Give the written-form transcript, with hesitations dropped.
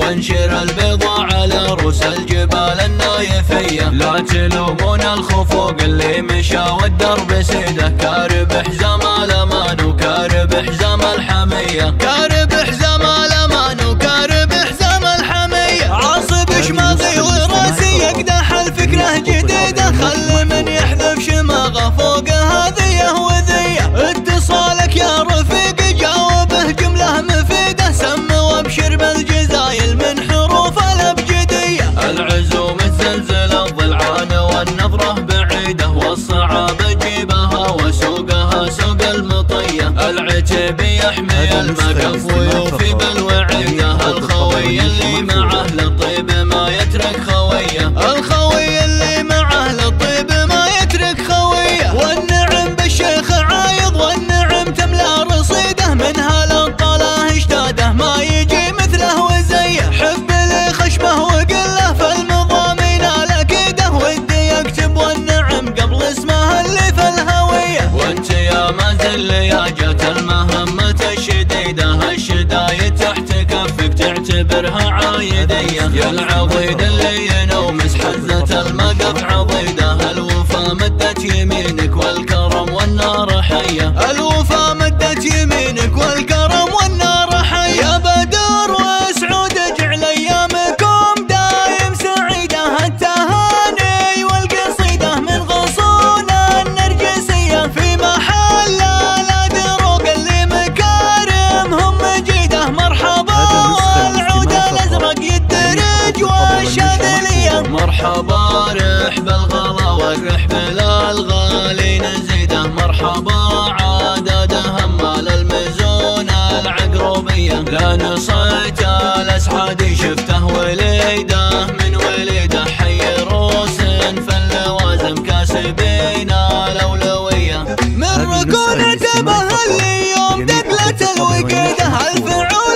وانشر البضاعة على رؤوس الجبال النايفية. لا تلومون الخفوق اللي مشى والدرب سيده، كارب حزام الامان وكارب حزام الحمية، كارب حزام الامان وكارب حزام الحمية. عاصب شماغي وراسي يقدح الفكرة جديدة، خل من يحذف شماغه فوق هذيه وذيه. اتصالك يا رفيق جاوبه جملة مفيدة، سم وابشر بالجزايل من حروف الابجدية. العزوم الزلزل الضلعان والنظرة بعيدة، والصعاب جيبها وسوقها سوق المطية. العتب يحمي المكف ويوفي بالوعيدة، الخوي اللي معه للطيب ما يترك خويه، الخوي اللي معه للطيب ما يترك خويه. والنعم بالشيخ عايض والنعم تملا رصيده، منها للطلاه اشتاده ما يجي مثله وزيه. حب لي خشبه وقله فالمضامين الاكيده، ودي يكتب والنعم قبل اسمه اللي في الهويه. وانت يا مازل يا جات المهمة الشديدة، الشدايد تحت كفك تعتبرها عايدية. يا العضيد اللي ينومس حزة المقف عضيدة، الوفا مدت يمينك والكرم والنار حية، الوفا مدت يمينك والكرم والنار حية. يا بدر وسعود اجعل ايامكم دايم سعيدة، التهاني والقصيدة من غصون النرجسية، في محل الادروق اللي مكارمهم مجيدة. مرحبا والعود الازرق يدرج والشاذلية، مرحبا رحب الغلا والرحب للغالي نزيده. مرحبا عدد همال المزون العقروبية، لا نصيت الاسحادي شفته وليده من وليده. حي روس فاللوازم كاسبين الاولوية، من ركون تبه اللي يوم دقلة الوقيده. الفعول